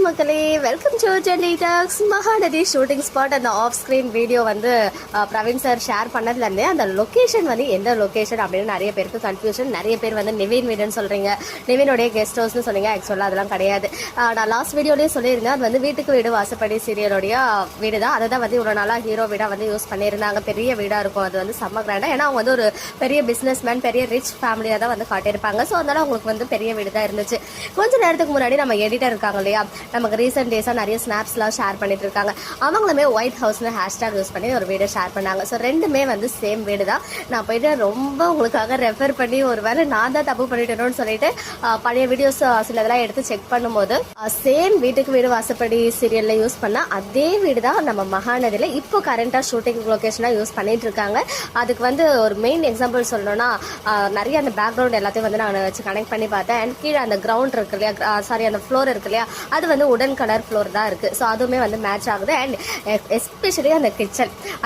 மக்களே, welcome to jelly tax. Mahanadi shooting spot அந்த off screen video வந்து பிரவீன் சார் ஷேர் பண்ணதுலேருந்தே அந்த லொக்கேஷன் வந்து எந்த லொக்கேஷன் அப்படின்னு நிறைய பேருக்கு கன்ஃபியூஷன். நிறைய பேர் வந்து நிவின் வீடுன்னு சொல்கிறீங்க, நிவினுடைய கெஸ்ட் ஹவுஸ்னு சொன்னீங்க. ஆக்சுவலாக அதெல்லாம் கிடையாது. நான் லாஸ்ட் வீடியோலேயே சொல்லியிருந்தேன், அது வந்து வீட்டுக்கு வீடு வாசப்படி சீரியலுடைய வீடு தான். அதை தான் வந்து இவ்வளோ நாளாக ஹீரோ வீடாக வந்து யூஸ் பண்ணியிருந்தாங்க. பெரிய வீடாக இருக்கும், அது வந்து செம்ம கிராண்டாக. ஏன்னா அவங்க வந்து ஒரு பெரிய பிஸ்னஸ் மேன், பெரிய ரிச் ஃபேமிலியாக தான் வந்து காட்டியிருப்பாங்க. ஸோ அதனால அவங்களுக்கு வந்து பெரிய வீடு தான் இருந்துச்சு. கொஞ்ச நேரத்துக்கு முன்னாடி நம்ம எடிட்டர் இருக்காங்க இல்லையா, நமக்கு ரீசெண்ட் டேஸாக நிறைய ஸ்னாப்ஸ்லாம் ஷேர் பண்ணிட்டு இருக்காங்க. அவங்களுமே ஒயிட் ஹவுஸ்னு ஹேஷ்டாக் யூஸ் பண்ணி ஒரு வீடியோ ஷேர் பண்ணாங்க. ஸோ ரெண்டுமே வந்து சேம் வீடு தான். நான் போயிட்டு ரொம்ப உங்களுக்காக ரெஃபர் பண்ணி ஒரு வேளை நான் தான் தப்பு பண்ணிட்டேனோன்னு சொல்லிட்டு பழைய வீடியோஸ் சிலதெல்லாம் எடுத்து செக் பண்ணும்போது சேம் வீட்டுக்கு வீடு வாசப்படி சீரியல்ல யூஸ் பண்ண அதே வீடு தான் நம்ம மகாநதியில் இப்போ கரண்டாக ஷூட்டிங் லொக்கேஷனாக யூஸ் பண்ணிட்டு இருக்காங்க. அதுக்கு வந்து ஒரு மெயின் எக்ஸாம்பிள் சொல்லணும்னா, நிறைய அந்த பேக்ரவுண்ட் எல்லாத்தையும் வந்து நான் வச்சு கனெக்ட் பண்ணி பார்த்தேன். அண்ட் கீழே அந்த கிரவுண்ட் இருக்கு இல்லையா, சாரி அந்த ஃப்ளோர் இருக்கு இல்லையா, அது வந்து உடன் கலர் ஃப்ளோர் தான் இருக்கு. ஸோ அதுவுமே வந்து மேட்ச் ஆகுது. அண்ட் எஸ்பெஷலி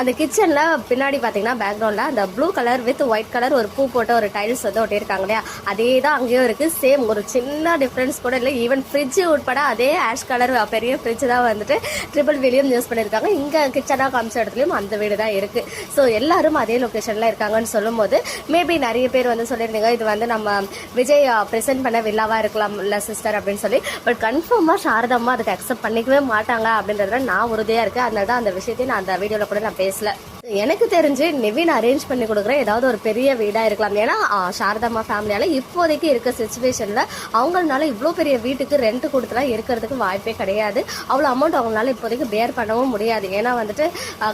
அந்த கிச்சன்ல பின்னாடி பார்த்தீங்கன்னா பேக்ரவுண்ட்ல அந்த blue colour with white colour ஒரு பூ போட்ட ஒரு டைல்ஸ் வந்து ஒட்டியிருக்காங்க இல்லையா, அதே தான் அங்கேயும் இருக்கு. சேம், ஒரு சின்ன டிஃப்ரென்ஸ் கூட இல்லை. ஈவன் ஃப்ரிட்ஜ் உட்பட அதே ஆஷ் கலர் பெரிய ஃப்ரிட்ஜ் தான் வந்துட்டு ட்ரிபிள் வீலையும் யூஸ் பண்ணியிருக்காங்க. இங்கே கிச்சனாக காமிச்ச இடத்துலையும் அந்த வீடு தான் இருக்கு. ஸோ எல்லாரும் அதே லொக்கேஷன்ல இருக்காங்கன்னு சொல்லும் போது மேபி நிறைய பேர் வந்து சொல்லியிருந்தீங்க இது வந்து நம்ம விஜய் பிரசன்ட் பண்ண வில்லாவா இருக்கலாம் இல்ல சிஸ்டர் அப்படின்னு சொல்லி. பட் கன்ஃபார்மா சாரதம்மா அதுக்கு அக்செப்ட் பண்ணிக்கவே மாட்டாங்க அப்படின்றதுல நான் உறுதியா இருக்கேன். அதனால தான் அந்த விஷயத்தையும் நான் அந்த வீடியோல கூட நான் பேசல. எனக்கு தெரிஞ்சு நிவின் அரேஞ்ச் பண்ணி கொடுக்குற ஏதாவது ஒரு பெரிய வீடா இருக்கலாம். ஏன்னா சாரதம்மா ஃபேமிலியால இப்போதைக்கு இருக்க சிச்சுவேஷன்ல அவங்களால இவ்வளோ பெரிய வீட்டுக்கு ரெண்ட் கொடுத்துலாம் இருக்கிறதுக்கு வாய்ப்பே கிடையாது. அவ்வளோ அமௌண்ட் அவங்களால இப்போதைக்கு பேர் பண்ணவும் முடியாது. ஏன்னா வந்துட்டு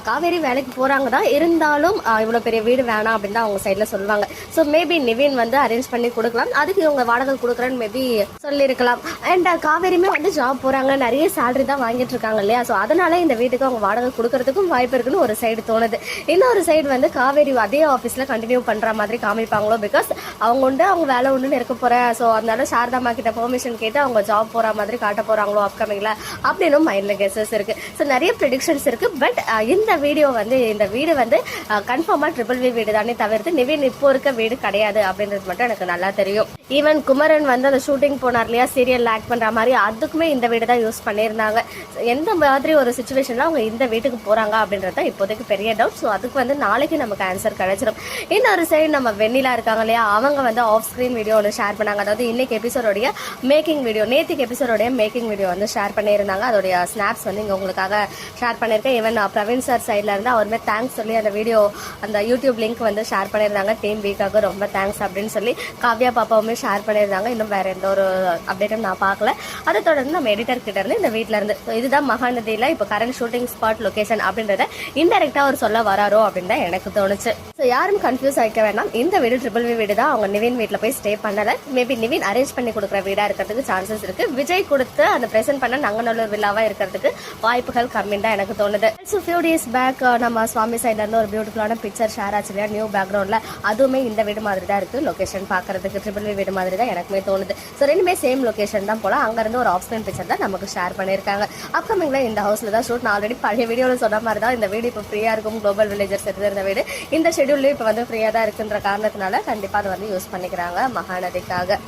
காவேரி வேலைக்கு போறாங்க தான், இருந்தாலும் இவ்வளோ பெரிய வீடு வேணாம் அப்படின்னு தான் அவங்க சைட்ல சொல்லுவாங்க. ஸோ மேபி நிவின் வந்து அரேஞ்ச் பண்ணி கொடுக்கலாம், அதுக்கு இவங்க வாடகை கொடுக்குறேன்னு மேபி சொல்லியிருக்கலாம். அண்ட் காவேரியுமே வந்து ஜாப் போறாங்க, நிறைய சேலரி தான் வாங்கிட்டு இருக்காங்க இல்லையா. ஸோ அதனால இந்த வீட்டுக்கு அவங்க வாடகை கொடுக்கறதுக்கும் வாய்ப்பு இருக்குன்னு ஒரு சைடு தோணுது. இன்னொரு சைடு வந்து காவேரி அதே ஆஃபீஸில் கண்டினியூ பண்ணுற மாதிரி காமிப்பாங்களோ, பிகாஸ் அவங்க உண்டு அவங்க வேலை உண்டுன்னு இருக்க போகிறேன். ஸோ அதனால சாரதாமா கிட்ட பெர்மிஷன் கேட்டு அவங்க ஜாப் போகிற மாதிரி காட்ட போகிறாங்களோ அப்கமிங்கில் அப்படின்னு மைண்டில் கெஸஸ் இருக்குது. ஸோ நிறைய ப்ரெடிக்ஷன்ஸ் இருக்குது. பட் இந்த வீடு வந்து கன்ஃபார்மாக ட்ரிபிள் வி வீடு தானே தவிர்த்து நிவின் இப்போ இருக்க வீடு கிடையாது அப்படின்றது மட்டும் எனக்கு நல்லா தெரியும். ஈவன் குமரன் வந்து அந்த ஷூட்டிங் போனார் இல்லையா, சீரியல் ஆக்ட் பண்ணுற மாதிரி, அதுக்குமே இந்த வீடு தான் யூஸ் பண்ணியிருந்தாங்க. எந்த மாதிரி ஒரு சுச்சுவேஷனில் அவங்க இந்த வீட்டுக்கு போகிறாங்க அப்படின்றது தான் இப்போதைக்கு பெரிய டவுட். ஸோ அதுக்கு வந்து நாளைக்கு நமக்கு ஆன்சர் கிடைச்சிடும். இன்னொரு சைடு நம்ம வெண்ணிலா இருக்காங்க இல்லையா, அவங்க வந்து ஆஃப் ஸ்க்ரீன் வீடியோ ஒன்று ஷேர் பண்ணாங்க. அதாவது இன்னைக்கு எபிசோடோடைய மேக்கிங் வீடியோ, நேற்றுக்கு எபிசோடோடைய மேக்கிங் வீடியோ வந்து ஷேர் பண்ணியிருந்தாங்க. அதோடைய ஸ்னாப்ஸ் வந்து இங்கே உங்களுக்காக ஷேர் பண்ணியிருக்கேன். ஈவன் பிரவீன் சார் சைட்ல இருந்து அவருமே தேங்க்ஸ் சொல்லி அந்த வீடியோ, அந்த யூடியூப் லிங்க் வந்து ஷேர் பண்ணியிருந்தாங்க. டீம் வீக்காக ரொம்ப தேங்க்ஸ் அப்படின்னு சொல்லி காவ்யா பாப்பாவுமே ஷேர் பண்ணியிருந்தாங்க. இன்னும் வேற எந்த ஒரு அப்டேட்டும் நான் பார்க்கல. அதை தொடர்ந்து நம்ம எடிட்டர் கிட்ட இருந்து இந்த வீட்டில இருந்து இதுதான் மகாநதியில் இப்போ கரண்ட் ஷூட்டிங் ஸ்பாட் லொகேஷன் அப்படின்றத இன்டெரக்டா அவர் சொல்ல வராரோ அப்படின்னு தான் எனக்கு தோணுச்சு. ஸோ யாரும் கன்ஃபியூஸ் ஆகிக்க வேண்டாம், இந்த வீடு ட்ரிபிள் வி வீடு தான். அவங்க நிவின் வீட்டில் போய் ஸ்டே பண்ணல. மேபி நிவின் அரேஞ்ச் பண்ணி கொடுக்குற வீடா இருக்கிறதுக்கு சான்சஸ் இருக்கு. விஜய் கொடுத்து அந்த பிரசன்ட் பண்ண நங்கநல்லூர் வில்லாவா இருக்கிறதுக்கு வாய்ப்புகள் கம்மின்னு தான் எனக்கு தோணுது. ஸோ ஃபியூ டேஸ் பேக் நம்ம சுவாமி சைட்ல இருந்து ஒரு பியூட்டிஃபுல்லான பிக்சர் ஷேர் ஆச்சு இல்லையா, நியூ பேக்ரவுண்ட்ல, அதுவுமே இந்த வீடு மாதிரி தான் இருக்கு. லொகேஷன் பார்க்கறதுக்கு ட்ரிபிள் வி வீடு மாதிரி தான் எனக்குமே தோணுது. ஸோ ரெண்டுமே சேம் லொகேஷன் தான் போல. அங்க இருந்து ஒரு ஆஃப் ஸ்கிரீன் பிக்சர் தான் நமக்கு ஷேர் பண்ணியிருக்காங்க. அப்கமிங்ல இந்த ஹவுஸ்ல தான் ஷூட். நான் ஆல்ரெடி பழைய வீடியோவில் சொன்ன மாதிரி தான் இந்த வீடு இப்போ ஃப்ரீயா இருக்கும். குளோபல் வில்லேஜர்ஸ் இருந்த வீடு இந்த ஷெட்யூல்ல இப்போ வந்து ஃப்ரீயா தான் இருக்குன்ற காரணத்தினால கண்டிப்பா அதை வந்து யூஸ் பண்ணிக்கிறாங்க மகாநதிக்காக.